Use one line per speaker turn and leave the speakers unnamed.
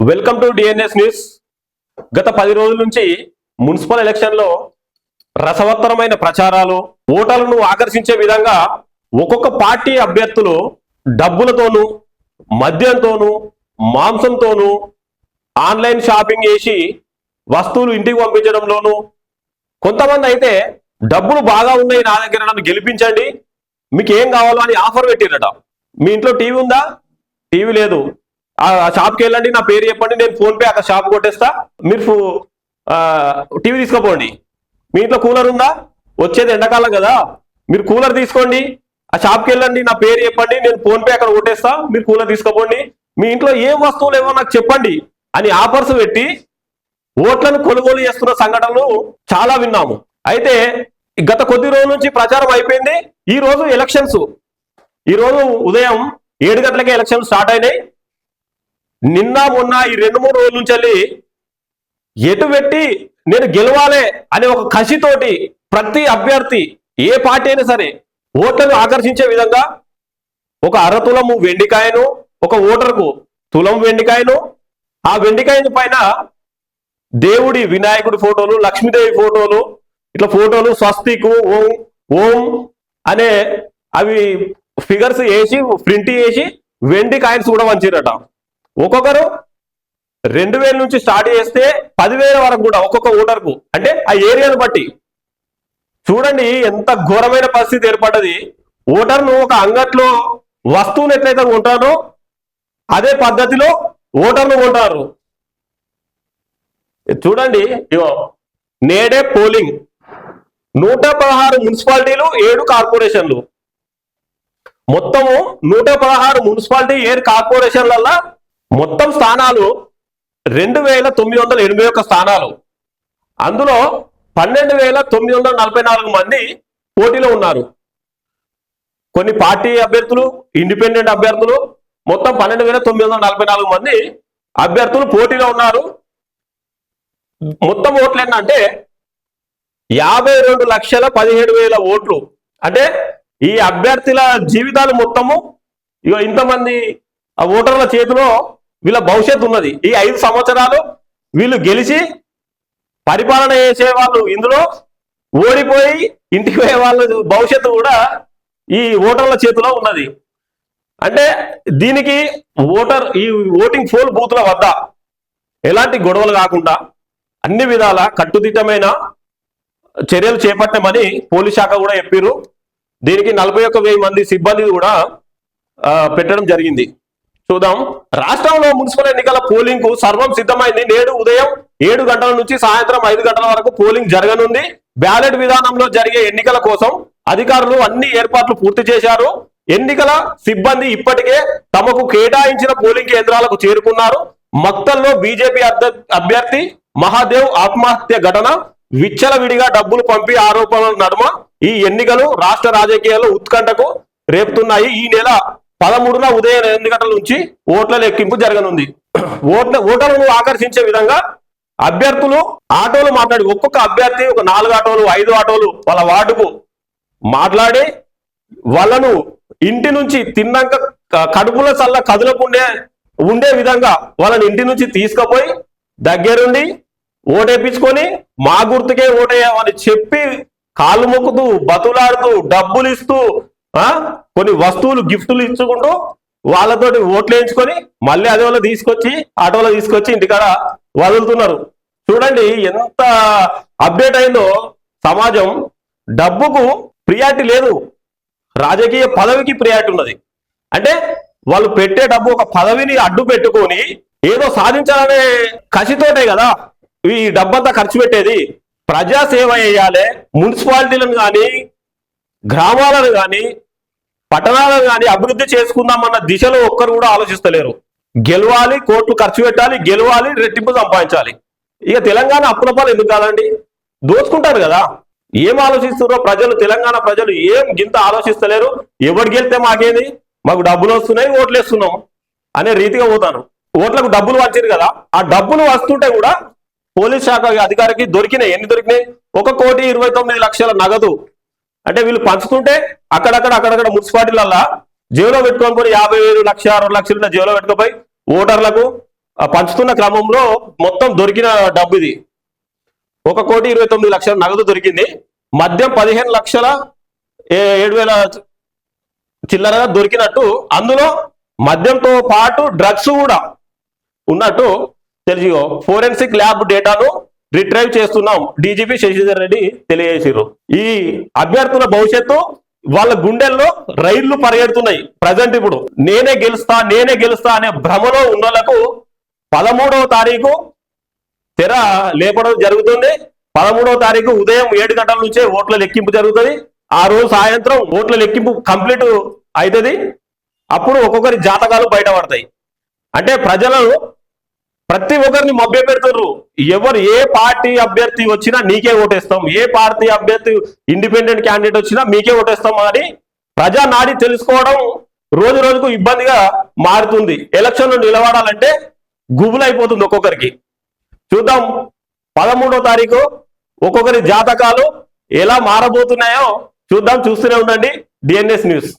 Welcome to DNS news. గత 10 రోజుల నుంచి మున్సిపల్ ఎలక్షన్లో రసవత్తరమైన ప్రచారాలు, ఓటర్లను ఆకర్షించే విధంగా ఒక్కొక్క పార్టీ అభ్యర్థులు డబ్బులతోనూ, మద్యంతోనూ, మాంసంతోనూ, ఆన్లైన్ షాపింగ్ చేసి వస్తువులు ఇంటికి పంపించడంలోనూ, కొంతమంది అయితే డబ్బులు బాగా ఉన్నాయి నా దగ్గర, నన్ను గెలిపించండి, మీకు ఏం కావాలో అని ఆఫర్ పెట్టిరట. మీ ఇంట్లో టీవీ ఉందా? టీవీ లేదు, ఆ షాప్కి వెళ్ళండి, నా పేరు చెప్పండి, నేను ఫోన్పే అక్కడ షాప్ కొట్టేస్తా, మీరు టీవీ తీసుకోపోండి. మీ ఇంట్లో కూలర్ ఉందా? వచ్చేది ఎండాకాలం కదా, మీరు కూలర్ తీసుకోండి, ఆ షాప్కి వెళ్ళండి, నా పేరు చెప్పండి, నేను ఫోన్పే అక్కడ కొట్టేస్తా, మీరు కూలర్ తీసుకోపోండి. మీ ఇంట్లో ఏం వస్తువులు ఏమో నాకు చెప్పండి అని ఆఫర్స్ పెట్టి ఓట్లను కొనుగోలు చేస్తున్న సంఘటనలు చాలా విన్నాము. అయితే గత కొద్ది రోజుల నుంచి ప్రచారం అయిపోయింది. ఈ రోజు ఎలక్షన్స్, ఈ రోజు ఉదయం 7 గంటలకే ఎలక్షన్స్ స్టార్ట్ అయినాయి. నిన్న మొన్న ఈ 2-3 రోజుల నుంచి వెళ్ళి ఎటు పెట్టి నేను గెలవాలి అనే ఒక కసితోటి ప్రతి అభ్యర్థి, ఏ పార్టీ అయినా సరే, ఓట్లను ఆకర్షించే విధంగా ఒక అరతులము వెండికాయను, ఒక ఓటర్కు తులం వెండికాయను, ఆ వెండికాయను పైన దేవుడి, వినాయకుడి ఫోటోలు, లక్ష్మీదేవి ఫోటోలు, ఇట్లా ఫోటోలు, స్వస్తికు, ఓం ఓం అనే అవి ఫిగర్స్ వేసి ప్రింట్ చేసి వెండి కాయిన్స్ కూడా వంచిరట. ఒక్కొక్కరు 2000 నుంచి స్టార్ట్ చేస్తే 10,000 వరకు కూడా ఒక్కొక్క ఓటర్కు, అంటే ఆ ఏరియాను బట్టి. చూడండి ఎంత ఘోరమైన పరిస్థితి ఏర్పడ్డది. ఓటర్ను ఒక అంగట్లో వస్తువును ఎట్లయితే కొంటారో అదే పద్ధతిలో ఓటర్ను కొంటారు. చూడండి, నేడే పోలింగ్ 116 మున్సిపాలిటీలు, 7 కార్పొరేషన్లు, మొత్తము 116 మున్సిపాలిటీ 7 కార్పొరేషన్లల్లో మొత్తం స్థానాలు 2,981 స్థానాలు. అందులో 12,944 మంది పోటీలో ఉన్నారు. కొన్ని పార్టీ అభ్యర్థులు, ఇండిపెండెంట్ అభ్యర్థులు, మొత్తం 12,944 మంది అభ్యర్థులు పోటీలో ఉన్నారు. మొత్తం ఓట్లు ఏంటంటే 52,17,000 ఓట్లు. అంటే ఈ అభ్యర్థుల జీవితాలు మొత్తము ఇంతమంది ఆ ఓటర్ల చేతిలో వీళ్ళ భవిష్యత్తు ఉన్నది. ఈ 5 సంవత్సరాలు వీళ్ళు గెలిచి పరిపాలన చేసే వాళ్ళు ఇందులో, ఓడిపోయి ఇంటికి పోయే వాళ్ళ భవిష్యత్తు కూడా ఈ ఓటర్ల చేతిలో ఉన్నది. అంటే దీనికి ఈ ఓటింగ్ పోల్ బూత్ల వద్ద ఎలాంటి గొడవలు కాకుండా అన్ని విధాల కట్టుదిట్టమైన చర్యలు చేపట్టామని పోలీస్ శాఖ కూడా చెప్పారు. దీనికి 41,000 మంది సిబ్బంది కూడా పెట్టడం జరిగింది. చూద్దాం. రాష్ట్రంలో మున్సిపల్ ఎన్నికల పోలింగ్ కు సర్వం సిద్ధమైంది. నేడు ఉదయం 7 గంటల నుంచి సాయంత్రం 5 గంటల వరకు పోలింగ్ జరగనుంది. బ్యాలెట్ విధానంలో జరిగే ఎన్నికల కోసం అధికారులు అన్ని ఏర్పాట్లు పూర్తి చేశారు. ఎన్నికల సిబ్బంది ఇప్పటికే తమకు కేటాయించిన పోలింగ్ కేంద్రాలకు చేరుకున్నారు. మక్తల్లో బీజేపీ అభ్యర్థి మహాదేవ్ ఆత్మహత్య ఘటన, విచ్చలవిడిగా డబ్బులు పంపి ఆరోపణల నడుమ ఈ ఎన్నికలు రాష్ట్ర రాజకీయాల్లో ఉత్కంఠకు రేపుతున్నాయి. ఈ నెల 13న ఉదయం 8 గంటల నుంచి ఓట్ల లెక్కింపు జరగనుంది. ఓటర్లను ఆకర్షించే విధంగా అభ్యర్థులు ఆటోలు మాట్లాడి, ఒక్కొక్క అభ్యర్థి ఒక 4 ఆటోలు 5 ఆటోలు వాళ్ళ వార్డుకు మాట్లాడి వాళ్ళను ఇంటి నుంచి తిన్నాక కడుపుల చల్ల కదులకుండే ఉండే విధంగా వాళ్ళని ఇంటి నుంచి తీసుకుపోయి దగ్గరుండి ఓటేపించుకొని మా గుర్తుకే ఓటేయమని చెప్పి కాళ్ళు మొక్కుతూ, బతులాడుతూ, డబ్బులు ఇస్తూ, కొన్ని వస్తువులు గిఫ్టులు ఇచ్చుకుంటూ వాళ్ళతోటి ఓట్లు వేయించుకొని మళ్ళీ అదే వాళ్ళు తీసుకొచ్చి ఆటోలో తీసుకొచ్చి ఇంటికాడ వదులుతున్నారు. చూడండి ఎంత అప్డేట్ అయిందో సమాజం. డబ్బుకు ప్రియారిటీ లేదు, రాజకీయ పదవికి ప్రియారిటీ ఉన్నది. అంటే వాళ్ళు పెట్టే డబ్బు ఒక పదవిని అడ్డు పెట్టుకొని ఏదో సాధించాలనే కసితోటే కదా ఈ డబ్బంతా ఖర్చు పెట్టేది. ప్రజాసేవ చేయాలి. మున్సిపాలిటీలను కానీ, గ్రామాలను కానీ, పట్టణాలను కానీ అభివృద్ధి చేసుకుందామన్న దిశలో ఒక్కరు కూడా ఆలోచిస్తలేరు. గెలవాలి, కోట్లు ఖర్చు పెట్టాలి, గెలవాలి, రెట్టింపు సంపాదించాలి. ఇక తెలంగాణ అప్పులపాలు ఎందుకు కాదండి? దోచుకుంటారు కదా. ఏం ఆలోచిస్తున్నారో ప్రజలు, తెలంగాణ ప్రజలు ఏం గింత ఆలోచిస్తలేరు. ఎవరు గెలితే మాకేది, మాకు డబ్బులు వస్తున్నాయి, ఓట్లు వేస్తున్నాం అనే రీతిగా పోతాను. ఓట్లకు డబ్బులు వచ్చారు కదా, ఆ డబ్బులు వస్తుంటే కూడా పోలీస్ శాఖ అధికారికి దొరికినాయి. ఎన్ని దొరికినాయి? 1,29,00,000 నగదు. అంటే వీళ్ళు పంచుతుంటే అక్కడక్కడ మున్సిపాలిటీలల్లా జేబులో పెట్టుకొని 50,000, 1,00,000, 2 లక్షలు జేబులో పెట్టుకుపోయి ఓటర్లకు పంచుతున్న క్రమంలో మొత్తం దొరికిన డబ్బు ఇది 1,29,00,000 నగదు దొరికింది. మద్యం 15,07,000 చిల్లరగా దొరికినట్టు, అందులో మద్యంతో పాటు డ్రగ్స్ కూడా ఉన్నట్టు తెలిసి ఫోరెన్సిక్ ల్యాబ్ డేటాను రిట్రైవ్ చేస్తున్నాం డీజీపీ శశిధర్ రెడ్డి తెలియజేసారు. ఈ అభ్యర్థుల భవిష్యత్తు వాళ్ళ గుండెల్లో రైళ్లు పరిగెడుతున్నాయి. ప్రజెంట్ ఇప్పుడు నేనే గెలుస్తా అనే భ్రమలో ఉన్న వాళ్ళకు 13వ తారీఖు తెర లేపడం జరుగుతుంది. 13వ తారీఖు ఉదయం 7 గంటల నుంచే ఓట్ల లెక్కింపు జరుగుతుంది. ఆ రోజు సాయంత్రం ఓట్ల లెక్కింపు కంప్లీట్ అవుతుంది. అప్పుడు ఒక్కొక్కరి జాతకాలు బయటపడతాయి. అంటే ప్రజలను ప్రతి ఒక్కరిని మభ్య పెడుతున్నారు. ఎవరు ఏ పార్టీ అభ్యర్థి వచ్చినా నీకే ఓటేస్తాం, ఏ పార్టీ అభ్యర్థి ఇండిపెండెంట్ క్యాండిడేట్ వచ్చినా మీకే ఓటేస్తాం అని ప్రజా నాడి తెలుసుకోవడం రోజు రోజుకు ఇబ్బందిగా మారుతుంది. ఎలక్షన్లు నిలబడాలంటే గుబులైపోతుంది ఒక్కొక్కరికి. చూద్దాం 13వ తారీఖు ఒక్కొక్కరి జాతకాలు ఎలా మారబోతున్నాయో చూద్దాం. చూస్తూనే ఉండండి డిఎన్ఎస్ న్యూస్.